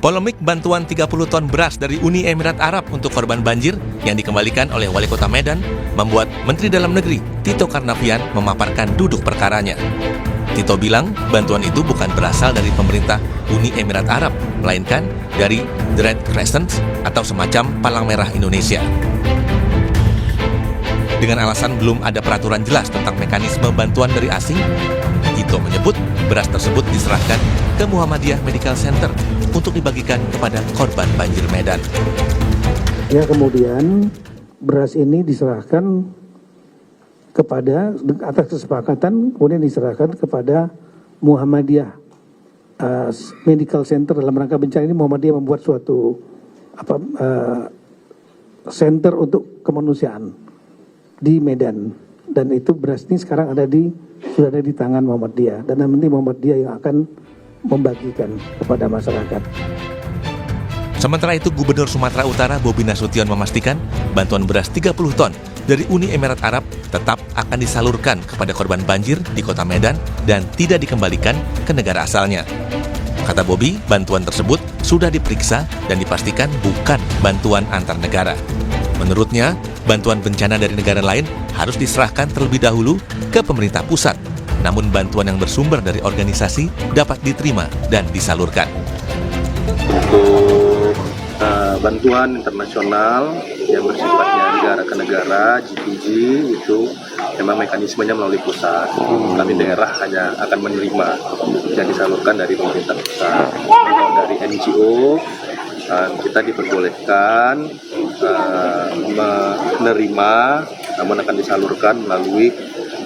Polemik bantuan 30 ton beras dari Uni Emirat Arab untuk korban banjir yang dikembalikan oleh Wali Kota Medan membuat Menteri Dalam Negeri Tito Karnavian memaparkan duduk perkaranya. Tito bilang bantuan itu bukan berasal dari pemerintah Uni Emirat Arab, melainkan dari The Red Crescent atau semacam Palang Merah Indonesia. Dengan alasan belum ada peraturan jelas tentang mekanisme bantuan dari asing, Tito menyebut beras tersebut diserahkan ke Muhammadiyah Medical Center untuk dibagikan kepada korban banjir Medan. Ya, kemudian beras ini diserahkan kepada atas kesepakatan, kemudian diserahkan kepada Muhammadiyah Medical Center dalam rangka bencana ini. Muhammadiyah membuat suatu center untuk kemanusiaan di Medan, dan itu beras ini sekarang sudah ada di tangan Muhammadiyah, dan nanti Muhammadiyah yang akan membagikan kepada masyarakat. Sementara itu, Gubernur Sumatera Utara Bobi Nasution memastikan bantuan beras 30 ton dari Uni Emirat Arab tetap akan disalurkan kepada korban banjir di Kota Medan dan tidak dikembalikan ke negara asalnya. Kata Bobi, bantuan tersebut sudah diperiksa dan dipastikan bukan bantuan antar negara. Menurutnya, bantuan bencana dari negara lain harus diserahkan terlebih dahulu ke pemerintah pusat. Namun bantuan yang bersumber dari organisasi dapat diterima dan disalurkan. Untuk bantuan internasional yang bersifatnya negara ke negara, GPG, itu memang mekanismenya melalui pusat. Kami daerah hanya akan menerima yang disalurkan dari pemerintah pusat. Kalau dari NGO, kita diperbolehkan menerima, namun akan disalurkan melalui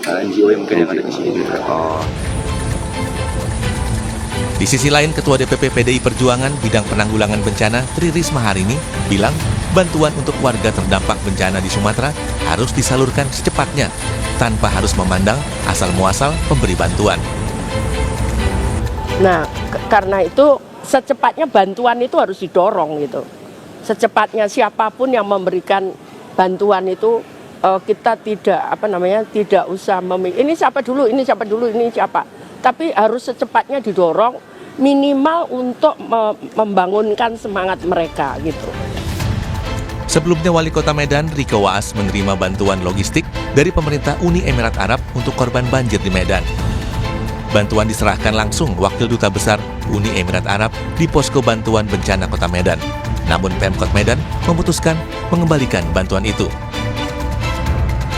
NGO yang mungkin yang ada di sini. Di sisi lain, Ketua DPP PDI Perjuangan bidang penanggulangan bencana Tri Risma hari ini bilang bantuan untuk warga terdampak bencana di Sumatera harus disalurkan secepatnya tanpa harus memandang asal-muasal pemberi bantuan. Nah, karena itu secepatnya bantuan itu harus didorong gitu. Secepatnya siapapun yang memberikan bantuan itu kita tidak usah ini siapa dulu, ini siapa. Tapi harus secepatnya didorong minimal untuk membangunkan semangat mereka gitu. Sebelumnya Wali Kota Medan Riko Waas menerima bantuan logistik dari pemerintah Uni Emirat Arab untuk korban banjir di Medan. Bantuan diserahkan langsung Wakil Duta Besar Uni Emirat Arab di Posko Bantuan Bencana Kota Medan. Namun Pemkot Medan memutuskan mengembalikan bantuan itu.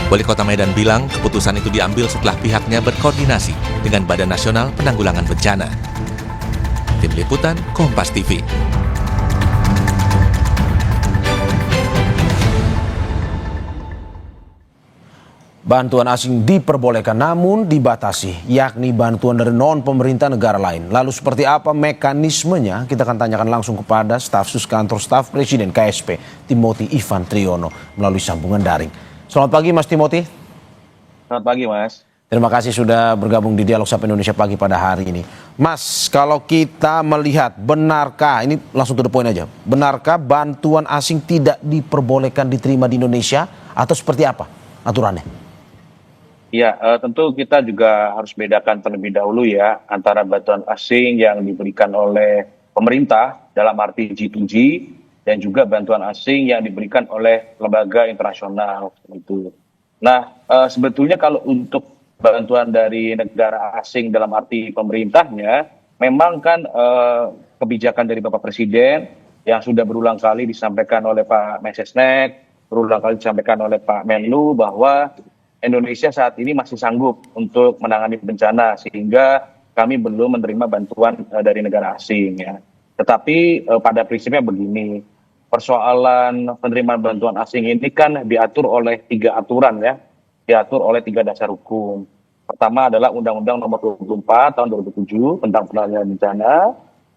Wali Kota Medan bilang keputusan itu diambil setelah pihaknya berkoordinasi dengan Badan Nasional Penanggulangan Bencana. Tim Liputan Kompas TV. Bantuan asing diperbolehkan namun dibatasi, yakni bantuan dari non-pemerintah negara lain. Lalu seperti apa mekanismenya? Kita akan tanyakan langsung kepada staf sus kantor staf Presiden KSP, Timothy Ivan Triono, melalui sambungan daring. Selamat pagi Mas Timothy. Selamat pagi Mas. Terima kasih sudah bergabung di Dialog Sapa Indonesia pagi pada hari ini. Mas, kalau kita melihat benarkah, ini langsung to the point aja, benarkah bantuan asing tidak diperbolehkan diterima di Indonesia atau seperti apa aturannya? Ya, tentu kita juga harus bedakan terlebih dahulu ya antara bantuan asing yang diberikan oleh pemerintah dalam arti G2G dan juga bantuan asing yang diberikan oleh lembaga internasional itu. Nah, sebetulnya kalau untuk bantuan dari negara asing dalam arti pemerintahnya, memang kan kebijakan dari Bapak Presiden yang sudah berulang kali disampaikan oleh Pak Mensesnek, berulang kali disampaikan oleh Pak Menlu bahwa Indonesia saat ini masih sanggup untuk menangani bencana sehingga kami belum menerima bantuan dari negara asing ya. Tetapi pada prinsipnya begini, persoalan penerimaan bantuan asing ini kan diatur oleh 3 aturan ya, diatur oleh 3 dasar hukum. Pertama adalah Undang-Undang Nomor 24 Tahun 2007 tentang penanggulangan bencana,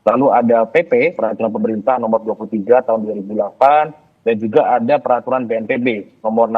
lalu ada PP Peraturan Pemerintah Nomor 23 Tahun 2008. Dan juga ada peraturan BNPB nomor 6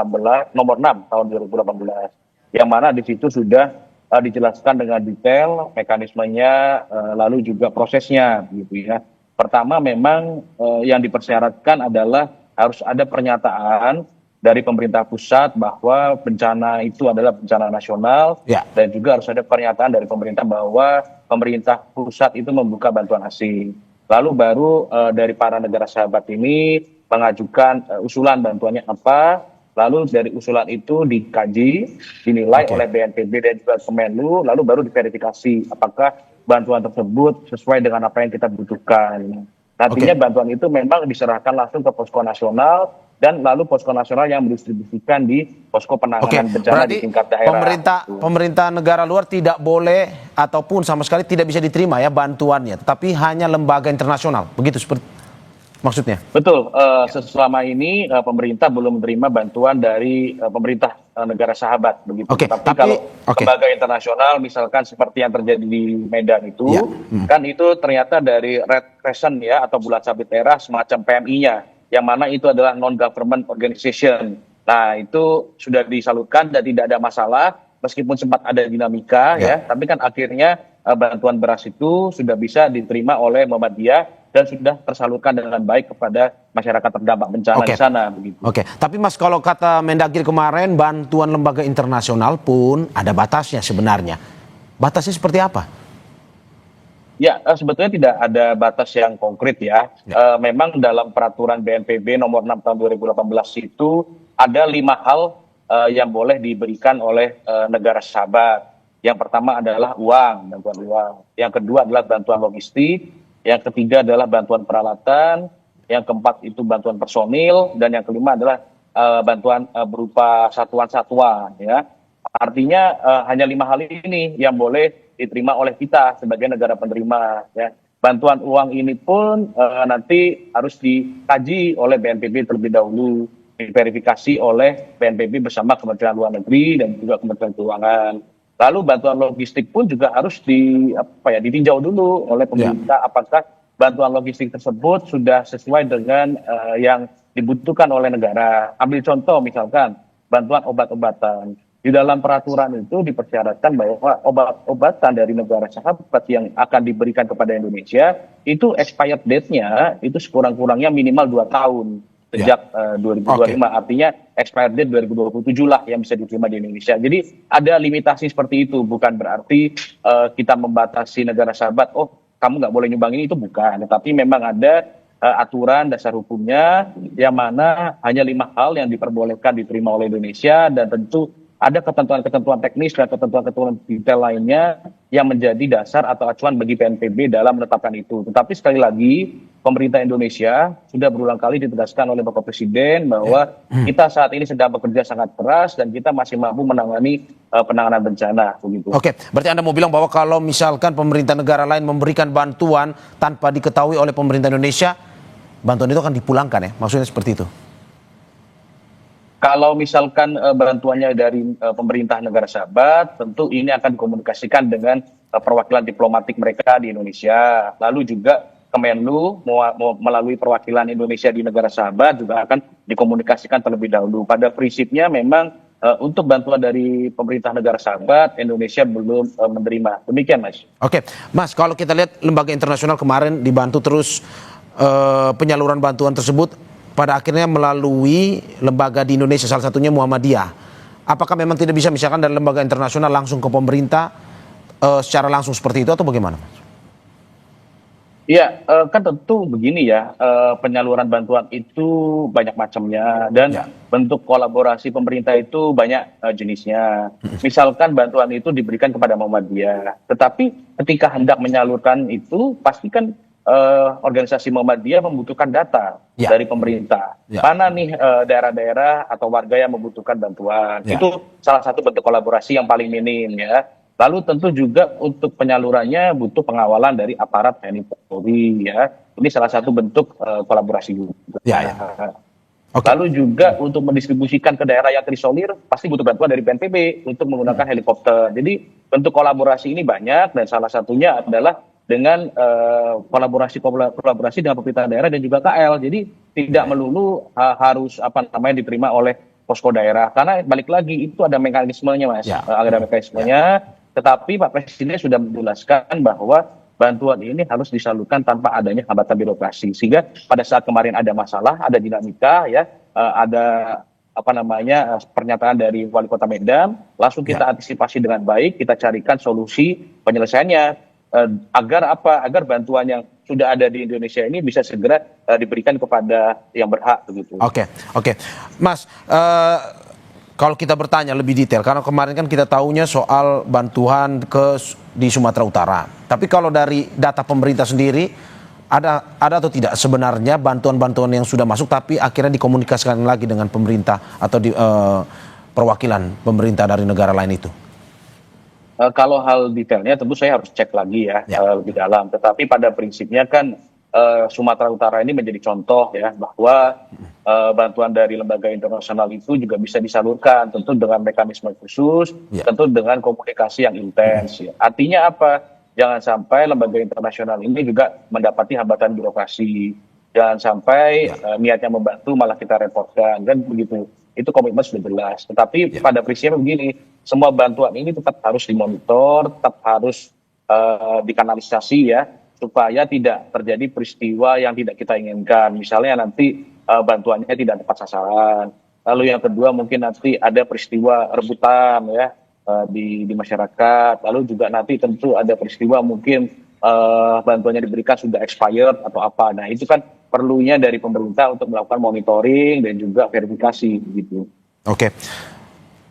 tahun 2018 yang mana di situ sudah dijelaskan dengan detail mekanismenya lalu juga prosesnya gitu ya. Pertama memang yang dipersyaratkan adalah harus ada pernyataan dari pemerintah pusat bahwa bencana itu adalah bencana nasional dan juga harus ada pernyataan dari pemerintah bahwa pemerintah pusat itu membuka bantuan asing. lalu baru dari para negara sahabat ini mengajukan usulan bantuannya apa, lalu dari usulan itu dikaji, dinilai Oke. oleh BNPB dan juga Kemenlu, lalu baru diverifikasi apakah bantuan tersebut sesuai dengan apa yang kita butuhkan. Nantinya bantuan itu memang diserahkan langsung ke posko nasional dan lalu posko nasional yang mendistribusikan di posko Oke, penanganan bencana berarti di tingkat daerah. pemerintah negara luar tidak boleh ataupun sama sekali tidak bisa diterima ya bantuannya, tapi hanya lembaga internasional, begitu seperti maksudnya? Betul, selama ini pemerintah belum menerima bantuan dari pemerintah negara sahabat begitu. Oke, Tapi tapi- kalau oke. lembaga internasional misalkan seperti yang terjadi di Medan itu, Ya, kan itu ternyata dari Red Crescent ya atau Bulan Sabit Merah semacam PMI-nya, yang mana itu adalah non-government organization. Nah itu sudah disalurkan dan tidak ada masalah, meskipun sempat ada dinamika ya, tapi kan akhirnya bantuan beras itu sudah bisa diterima oleh Muhammadiyah dan sudah tersalurkan dengan baik kepada masyarakat terdampak bencana Oke. di sana begitu. Oke, tapi Mas kalau kata Mendagri kemarin bantuan lembaga internasional pun ada batasnya sebenarnya. Batasnya seperti apa? Ya, sebetulnya tidak ada batas yang konkret ya. Memang dalam peraturan BNPB nomor 6 tahun 2018 itu ada 5 hal yang boleh diberikan oleh negara sahabat. Yang pertama adalah uang, bantuan uang. Yang kedua adalah bantuan logistik. Yang ketiga adalah bantuan peralatan. Yang keempat itu bantuan personil. Dan yang kelima adalah bantuan berupa satuan-satuan. Ya. Artinya hanya 5 hal ini yang boleh diterima oleh kita sebagai negara penerima. Ya. Bantuan uang ini pun nanti harus dikaji oleh BNPB terlebih dahulu, diverifikasi oleh BNPB bersama Kementerian Luar Negeri dan juga Kementerian Keuangan. Lalu bantuan logistik pun juga harus ditinjau dulu oleh pemerintah apakah bantuan logistik tersebut sudah sesuai dengan yang dibutuhkan oleh negara. Ambil contoh misalkan bantuan obat-obatan. Di dalam peraturan itu dipersyaratkan bahwa obat-obatan dari negara sahabat yang akan diberikan kepada Indonesia itu expired date-nya itu sekurang-kurangnya minimal 2 tahun sejak 2025. Artinya expired date 2027 lah yang bisa diterima di Indonesia. Jadi ada limitasi seperti itu, bukan berarti kita membatasi negara sahabat, oh kamu nggak boleh nyumbang ini, itu bukan. Tetapi memang ada aturan dasar hukumnya yang mana hanya 5 hal yang diperbolehkan diterima oleh Indonesia dan tentu ada ketentuan-ketentuan teknis dan ketentuan-ketentuan detail lainnya yang menjadi dasar atau acuan bagi BNPB dalam menetapkan itu. Tetapi sekali lagi, pemerintah Indonesia sudah berulang kali ditegaskan oleh Bapak Presiden bahwa kita saat ini sedang bekerja sangat keras dan kita masih mampu menangani penanganan bencana. Begitu. Oke, berarti Anda mau bilang bahwa kalau misalkan pemerintah negara lain memberikan bantuan tanpa diketahui oleh pemerintah Indonesia, bantuan itu akan dipulangkan ya? Maksudnya seperti itu? Kalau misalkan bantuannya dari pemerintah negara sahabat, tentu ini akan dikomunikasikan dengan perwakilan diplomatik mereka di Indonesia. Lalu juga Kemenlu melalui perwakilan Indonesia di negara sahabat juga akan dikomunikasikan terlebih dahulu. Pada prinsipnya memang untuk bantuan dari pemerintah negara sahabat, Indonesia belum menerima. Demikian, Mas. Oke, Mas, kalau kita lihat lembaga internasional kemarin dibantu terus penyaluran bantuan tersebut pada akhirnya melalui lembaga di Indonesia, salah satunya Muhammadiyah. Apakah memang tidak bisa misalkan dari lembaga internasional langsung ke pemerintah secara langsung seperti itu atau bagaimana, Mas? Iya, kan tentu begini ya, penyaluran bantuan itu banyak macamnya dan bentuk kolaborasi pemerintah itu banyak jenisnya. Misalkan bantuan itu diberikan kepada Muhammadiyah, tetapi ketika hendak menyalurkan itu pasti kan organisasi Muhammadiyah membutuhkan data dari pemerintah. Mana nih daerah-daerah atau warga yang membutuhkan bantuan. Itu salah satu bentuk kolaborasi yang paling minim ya. Lalu tentu juga untuk penyalurannya butuh pengawalan dari aparat TNI Polri ya. Ini salah satu bentuk kolaborasi juga. Lalu juga untuk mendistribusikan ke daerah yang terisolir pasti butuh bantuan dari BNPB untuk menggunakan helikopter. Jadi bentuk kolaborasi ini banyak dan salah satunya adalah dengan kolaborasi dengan pemerintah daerah dan juga KL. Jadi tidak melulu harus diterima oleh posko daerah, karena balik lagi itu ada mekanismenya, Mas. Ada mekanismenya. Tetapi Pak Presiden sudah menjelaskan bahwa bantuan ini harus disalurkan tanpa adanya hambatan birokrasi. Sehingga pada saat kemarin ada masalah, ada dinamika ya, ada pernyataan dari Wali Kota Medan, langsung kita antisipasi dengan baik, kita carikan solusi penyelesaiannya. Agar bantuan yang sudah ada di Indonesia ini bisa segera diberikan kepada yang berhak begitu. Oke. Mas, kalau kita bertanya lebih detail, karena kemarin kan kita tahunya soal bantuan di Sumatera Utara. Tapi kalau dari data pemerintah sendiri, ada atau tidak sebenarnya bantuan-bantuan yang sudah masuk tapi akhirnya dikomunikasikan lagi dengan pemerintah atau di perwakilan pemerintah dari negara lain itu? Kalau hal detailnya tentu saya harus cek lagi ya, lebih dalam. Tetapi pada prinsipnya kan Sumatera Utara ini menjadi contoh ya bahwa bantuan dari lembaga internasional itu juga bisa disalurkan tentu dengan mekanisme khusus, tentu dengan komunikasi yang intens. Ya. Artinya apa? Jangan sampai lembaga internasional ini juga mendapati hambatan birokrasi. Jangan sampai niatnya membantu malah kita repotkan kan begitu. Itu komitmen sudah jelas. Tetapi pada prinsipnya begini, semua bantuan ini tetap harus dimonitor, tetap harus dikanalisasi ya, supaya tidak terjadi peristiwa yang tidak kita inginkan. Misalnya nanti bantuannya tidak tepat sasaran. Lalu yang kedua mungkin nanti ada peristiwa rebutan ya di masyarakat. Lalu juga nanti tentu ada peristiwa mungkin bantuannya diberikan sudah expired atau apa. Nah itu kan perlunya dari pemerintah untuk melakukan monitoring dan juga verifikasi gitu. Oke.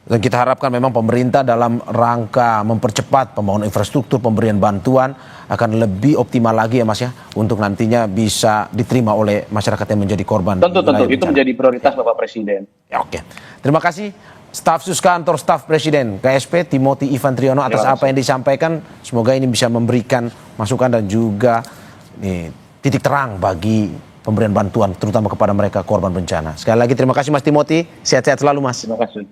Dan kita harapkan memang pemerintah dalam rangka mempercepat pembangunan infrastruktur, pemberian bantuan akan lebih optimal lagi ya Mas ya, untuk nantinya bisa diterima oleh masyarakat yang menjadi korban. Tentu itu menjadi prioritas Bapak Presiden. Ya, oke. Terima kasih Staf Sus Kantor Staf Presiden KSP Timothy Ivan Triono atas apa yang disampaikan. Semoga ini bisa memberikan masukan dan juga titik terang bagi pemberian bantuan terutama kepada mereka korban bencana. Sekali lagi terima kasih Mas Timothy, sehat-sehat selalu Mas. Terima kasih.